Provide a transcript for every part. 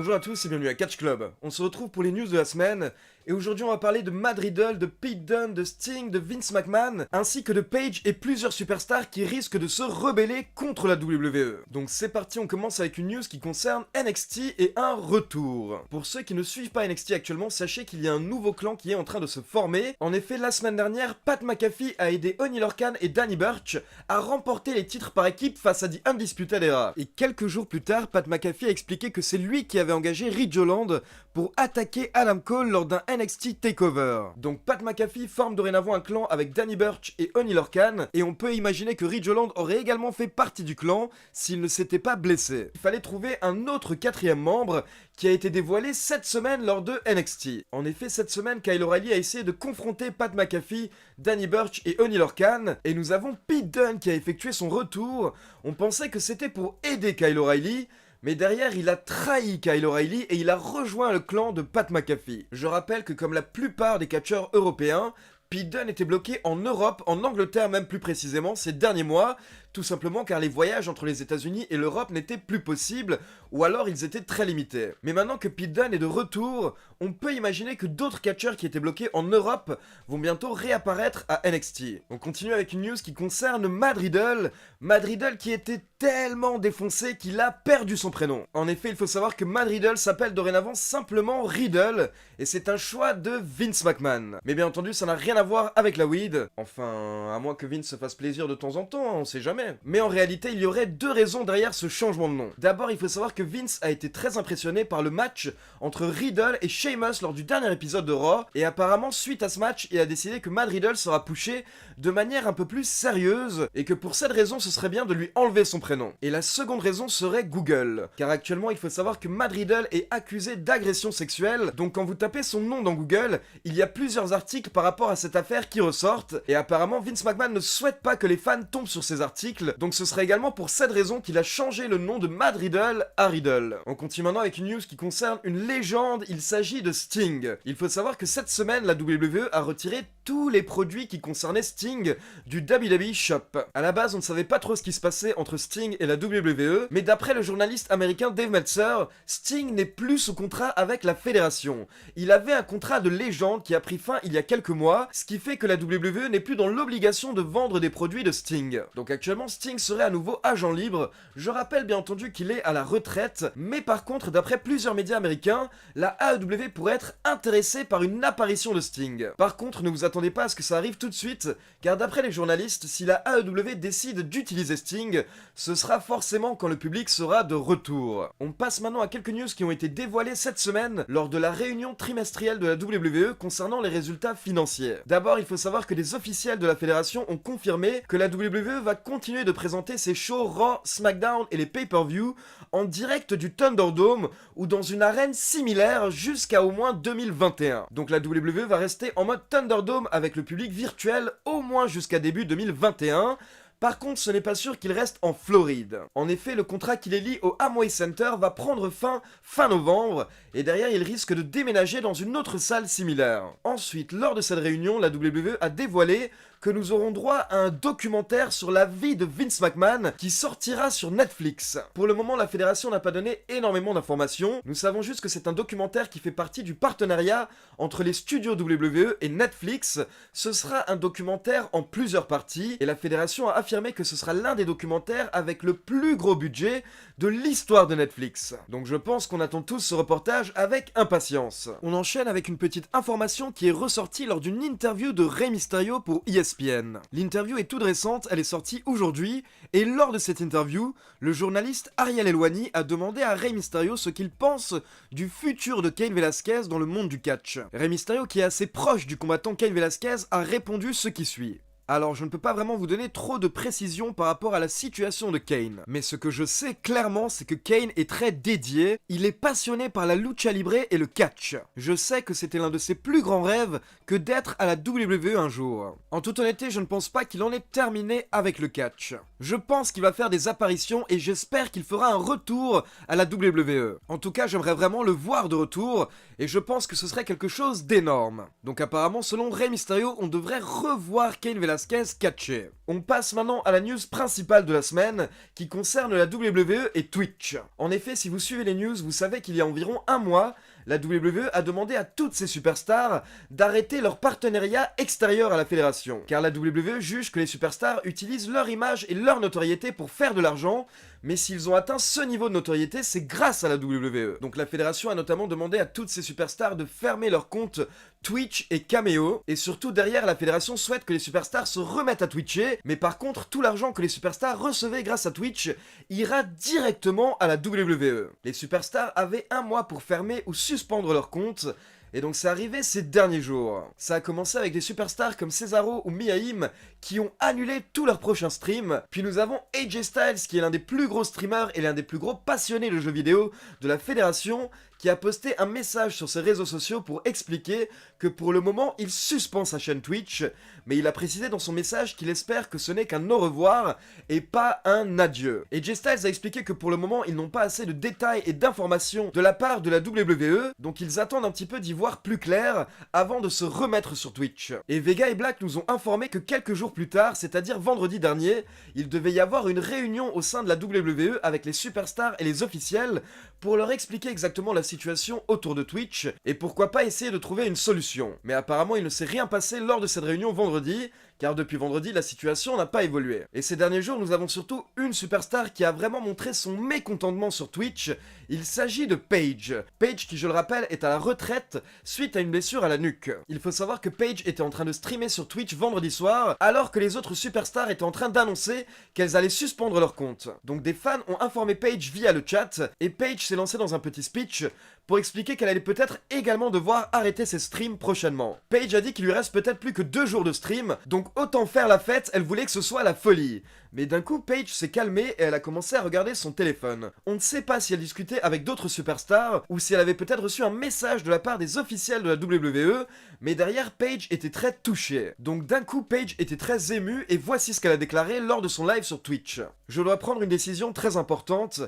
Bonjour à tous et bienvenue à Catch Club. On se retrouve pour les news de la semaine, et aujourd'hui on va parler de Matt Riddle, de Pete Dunne, de Sting, de Vince McMahon, ainsi que de Paige et plusieurs superstars qui risquent de se rebeller contre la WWE. Donc c'est parti, on commence avec une news qui concerne NXT et un retour. Pour ceux qui ne suivent pas NXT actuellement, sachez qu'il y a un nouveau clan qui est en train de se former. En effet, la semaine dernière, Pat McAfee a aidé Oney Lorcan et Danny Burch à remporter les titres par équipe face à The Undisputed Era. Et quelques jours plus tard, Pat McAfee a expliqué que c'est lui qui avait engagé Ridge Holland pour attaquer Adam Cole lors d'un NXT Takeover. Donc Pat McAfee forme dorénavant un clan avec Danny Burch et Oney Lorcan, et on peut imaginer que Ridge Holland aurait également fait partie du clan s'il ne s'était pas blessé. Il fallait trouver un autre quatrième membre qui a été dévoilé cette semaine lors de NXT. En effet, cette semaine, Kyle O'Reilly a essayé de confronter Pat McAfee, Danny Burch et Oney Lorcan, et nous avons Pete Dunne qui a effectué son retour. On pensait que c'était pour aider Kyle O'Reilly, mais derrière, il a trahi Kyle O'Reilly et il a rejoint le clan de Pat McAfee. Je rappelle que comme la plupart des catcheurs européens, Pete Dunne était bloqué en Europe, en Angleterre même plus précisément, ces derniers mois, tout simplement car les voyages entre les États-Unis et l'Europe n'étaient plus possibles, ou alors ils étaient très limités. Mais maintenant que Pete Dunne est de retour, on peut imaginer que d'autres catcheurs qui étaient bloqués en Europe vont bientôt réapparaître à NXT. On continue avec une news qui concerne Matt Riddle. Matt Riddle qui était tellement défoncé qu'il a perdu son prénom. En effet, il faut savoir que Matt Riddle s'appelle dorénavant simplement Riddle, et c'est un choix de Vince McMahon. Mais bien entendu, ça n'a rien à voir avec la weed. Enfin, à moins que Vince se fasse plaisir de temps en temps, on sait jamais. Mais en réalité, il y aurait deux raisons derrière ce changement de nom. D'abord, il faut savoir que Vince a été très impressionné par le match entre Riddle et Sheamus lors du dernier épisode de Raw, et apparemment, suite à ce match, il a décidé que Matt Riddle sera pushé de manière un peu plus sérieuse, et que pour cette raison, ce serait bien de lui enlever son prénom. Et la seconde raison serait Google, car actuellement, il faut savoir que Matt Riddle est accusé d'agression sexuelle, donc quand vous tapez son nom dans Google, il y a plusieurs articles par rapport à cette affaire qui ressortent, et apparemment, Vince McMahon ne souhaite pas que les fans tombent sur ces articles, donc ce serait également pour cette raison qu'il a changé le nom de Matt Riddle à Riddle. On continue maintenant avec une news qui concerne une légende, il s'agit de Sting. Il faut savoir que cette semaine, la WWE a retiré tous les produits qui concernaient Sting du WWE Shop. À la base, on ne savait pas trop ce qui se passait entre Sting et la WWE, mais d'après le journaliste américain Dave Meltzer, Sting n'est plus sous contrat avec la fédération. Il avait un contrat de légende qui a pris fin il y a quelques mois, ce qui fait que la WWE n'est plus dans l'obligation de vendre des produits de Sting. Donc actuellement, Sting serait à nouveau agent libre. Je rappelle bien entendu qu'il est à la retraite, mais par contre, d'après plusieurs médias américains, la AEW pourrait être intéressée par une apparition de Sting. Par contre, ne vous attendez pas à ce que ça arrive tout de suite, car d'après les journalistes, si la AEW décide d'utiliser Sting, ce sera forcément quand le public sera de retour. On passe maintenant à quelques news qui ont été dévoilées cette semaine lors de la réunion trimestrielle de la WWE concernant les résultats financiers. D'abord, il faut savoir que des officiels de la fédération ont confirmé que la WWE va continuer de présenter ses shows Raw, SmackDown et les pay-per-view en direct du Thunderdome ou dans une arène similaire jusqu'à au moins 2021. Donc la WWE va rester en mode Thunderdome avec le public virtuel au moins jusqu'à début 2021. Par contre, ce n'est pas sûr qu'il reste en Floride. En effet, le contrat qui les lie au Amway Center va prendre fin novembre, et derrière, il risque de déménager dans une autre salle similaire. Ensuite, lors de cette réunion, la WWE a dévoilé que nous aurons droit à un documentaire sur la vie de Vince McMahon qui sortira sur Netflix. Pour le moment, la fédération n'a pas donné énormément d'informations. Nous savons juste que c'est un documentaire qui fait partie du partenariat entre les studios WWE et Netflix. Ce sera un documentaire en plusieurs parties, et la fédération a affirmé que ce sera l'un des documentaires avec le plus gros budget de l'histoire de Netflix. Donc je pense qu'on attend tous ce reportage avec impatience. On enchaîne avec une petite information qui est ressortie lors d'une interview de Rey Mysterio pour ESPN. L'interview est toute récente, elle est sortie aujourd'hui, et lors de cette interview, le journaliste Ariel Helwani a demandé à Rey Mysterio ce qu'il pense du futur de Cain Velasquez dans le monde du catch. Rey Mysterio, qui est assez proche du combattant Cain Velasquez, a répondu ce qui suit. Alors je ne peux pas vraiment vous donner trop de précisions par rapport à la situation de Kane. Mais ce que je sais clairement, c'est que Kane est très dédié, il est passionné par la lucha libre et le catch. Je sais que c'était l'un de ses plus grands rêves que d'être à la WWE un jour. En toute honnêteté, je ne pense pas qu'il en ait terminé avec le catch. Je pense qu'il va faire des apparitions et j'espère qu'il fera un retour à la WWE. En tout cas, j'aimerais vraiment le voir de retour et je pense que ce serait quelque chose d'énorme. Donc apparemment, selon Rey Mysterio, on devrait revoir Cain Velasquez catcher. On passe maintenant à la news principale de la semaine qui concerne la WWE et Twitch. En effet, si vous suivez les news, vous savez qu'il y a environ un mois, la WWE a demandé à toutes ses superstars d'arrêter leur partenariat extérieur à la fédération. Car la WWE juge que les superstars utilisent leur image et leur notoriété pour faire de l'argent, mais s'ils ont atteint ce niveau de notoriété, c'est grâce à la WWE. Donc la fédération a notamment demandé à toutes ces superstars de fermer leurs comptes Twitch et Cameo, et surtout derrière, la fédération souhaite que les superstars se remettent à twitcher, mais par contre, tout l'argent que les superstars recevaient grâce à Twitch ira directement à la WWE. Les superstars avaient un mois pour fermer ou suspendre leur compte, et donc c'est arrivé ces derniers jours. Ça a commencé avec des superstars comme Cesaro ou Mia Yim qui ont annulé tous leurs prochains streams. Puis nous avons AJ Styles qui est l'un des plus gros streamers et l'un des plus gros passionnés de jeux vidéo de la fédération qui a posté un message sur ses réseaux sociaux pour expliquer que pour le moment il suspend sa chaîne Twitch, mais il a précisé dans son message qu'il espère que ce n'est qu'un au revoir et pas un adieu. AJ Styles a expliqué que pour le moment ils n'ont pas assez de détails et d'informations de la part de la WWE, donc ils attendent un petit peu d'y voir plus clair avant de se remettre sur Twitch. Et Vega et Black nous ont informé que quelques jours plus tard, c'est-à-dire vendredi dernier, il devait y avoir une réunion au sein de la WWE avec les superstars et les officiels pour leur expliquer exactement la situation autour de Twitch et pourquoi pas essayer de trouver une solution. Mais apparemment il ne s'est rien passé lors de cette réunion vendredi, car depuis vendredi la situation n'a pas évolué. Et ces derniers jours nous avons surtout une superstar qui a vraiment montré son mécontentement sur Twitch, il s'agit de Paige. Paige qui je le rappelle est à la retraite suite à une blessure à la nuque. Il faut savoir que Paige était en train de streamer sur Twitch vendredi soir alors que les autres superstars étaient en train d'annoncer qu'elles allaient suspendre leur compte. Donc des fans ont informé Paige via le chat et Paige s'est lancée dans un petit speech pour expliquer qu'elle allait peut-être également devoir arrêter ses streams prochainement. Paige a dit qu'il lui reste peut-être plus que 2 jours de stream, donc autant faire la fête, elle voulait que ce soit la folie. Mais d'un coup, Paige s'est calmée et elle a commencé à regarder son téléphone. On ne sait pas si elle discutait avec d'autres superstars ou si elle avait peut-être reçu un message de la part des officiels de la WWE, mais derrière, Paige était très touchée. Donc d'un coup, Paige était très émue et voici ce qu'elle a déclaré lors de son live sur Twitch. Je dois prendre une décision très importante.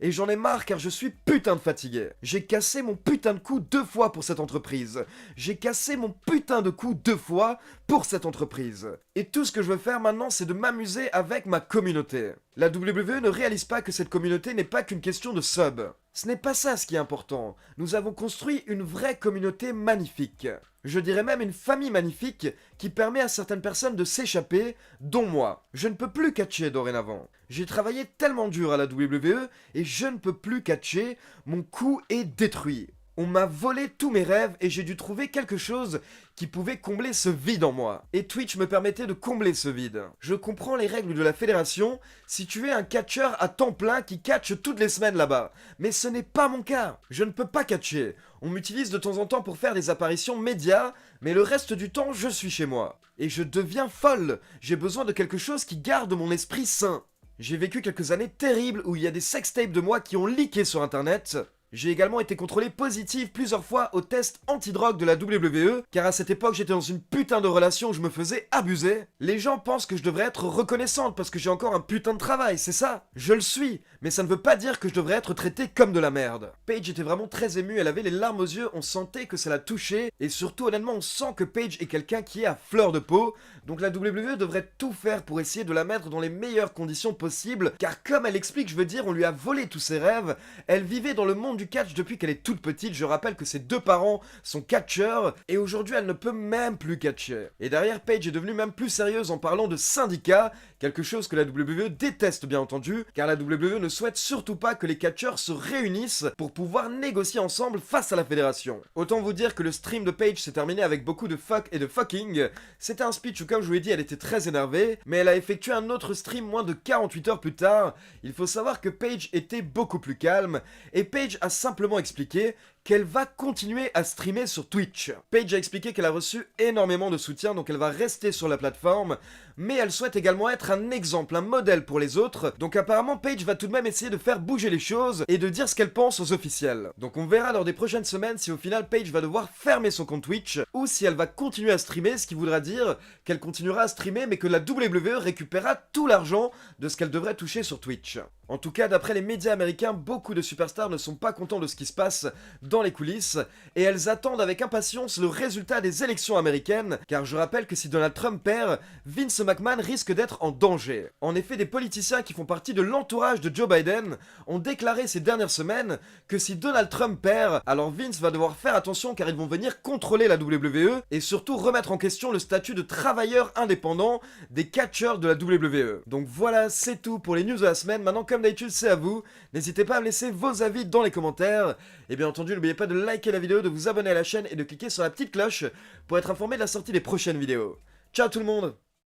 Et j'en ai marre car je suis putain de fatigué. J'ai cassé mon putain de cou 2 fois pour cette entreprise. J'ai cassé mon putain de cou 2 fois pour cette entreprise. Et tout ce que je veux faire maintenant, c'est de m'amuser avec ma communauté. La WWE ne réalise pas que cette communauté n'est pas qu'une question de sub. Ce n'est pas ça ce qui est important. Nous avons construit une vraie communauté magnifique. Je dirais même une famille magnifique qui permet à certaines personnes de s'échapper, dont moi. Je ne peux plus catcher dorénavant. J'ai travaillé tellement dur à la WWE et je ne peux plus catcher, mon cou est détruit. On m'a volé tous mes rêves et j'ai dû trouver quelque chose qui pouvait combler ce vide en moi. Et Twitch me permettait de combler ce vide. Je comprends les règles de la fédération si tu es un catcheur à temps plein qui catche toutes les semaines là-bas. Mais ce n'est pas mon cas. Je ne peux pas catcher. On m'utilise de temps en temps pour faire des apparitions médias, mais le reste du temps, je suis chez moi. Et je deviens folle. J'ai besoin de quelque chose qui garde mon esprit sain. J'ai vécu quelques années terribles où il y a des sextapes de moi qui ont leaké sur internet. J'ai également été contrôlé positif plusieurs fois au test anti-drogue de la WWE, car à cette époque j'étais dans une putain de relation où je me faisais abuser. Les gens pensent que je devrais être reconnaissante parce que j'ai encore un putain de travail, c'est ça? Je le suis, mais ça ne veut pas dire que je devrais être traité comme de la merde. Paige était vraiment très émue, elle avait les larmes aux yeux, on sentait que ça la touchait, et surtout honnêtement on sent que Paige est quelqu'un qui est à fleur de peau, donc la WWE devrait tout faire pour essayer de la mettre dans les meilleures conditions possibles, car comme elle explique, je veux dire, on lui a volé tous ses rêves, elle vivait dans le monde du catch depuis qu'elle est toute petite, je rappelle que ses 2 parents sont catcheurs, et aujourd'hui elle ne peut même plus catcher. Et derrière, Paige est devenue même plus sérieuse en parlant de syndicats, quelque chose que la WWE déteste bien entendu, car la WWE ne souhaite surtout pas que les catcheurs se réunissent pour pouvoir négocier ensemble face à la fédération. Autant vous dire que le stream de Paige s'est terminé avec beaucoup de fuck et de fucking, c'était un speech où comme je vous l'ai dit elle était très énervée, mais elle a effectué un autre stream moins de 48 heures plus tard. Il faut savoir que Paige était beaucoup plus calme, et Paige a simplement expliqué qu'elle va continuer à streamer sur Twitch. Paige a expliqué qu'elle a reçu énormément de soutien, donc elle va rester sur la plateforme, mais elle souhaite également être un exemple, un modèle pour les autres, donc apparemment Paige va tout de même essayer de faire bouger les choses et de dire ce qu'elle pense aux officiels. Donc on verra lors des prochaines semaines si au final Paige va devoir fermer son compte Twitch, ou si elle va continuer à streamer, ce qui voudra dire qu'elle continuera à streamer mais que la WWE récupérera tout l'argent de ce qu'elle devrait toucher sur Twitch. En tout cas, d'après les médias américains, beaucoup de superstars ne sont pas contents de ce qui se passe dans les coulisses, et elles attendent avec impatience le résultat des élections américaines, car je rappelle que si Donald Trump perd, Vince McMahon risque d'être en danger. En effet, des politiciens qui font partie de l'entourage de Joe Biden ont déclaré ces dernières semaines que si Donald Trump perd, alors Vince va devoir faire attention car ils vont venir contrôler la WWE, et surtout remettre en question le statut de travailleur indépendant des catcheurs de la WWE. Donc voilà, c'est tout pour les news de la semaine. Maintenant, comme d'habitude, c'est à vous. N'hésitez pas à me laisser vos avis dans les commentaires. Et bien entendu, n'oubliez pas de liker la vidéo, de vous abonner à la chaîne et de cliquer sur la petite cloche pour être informé de la sortie des prochaines vidéos. Ciao tout le monde!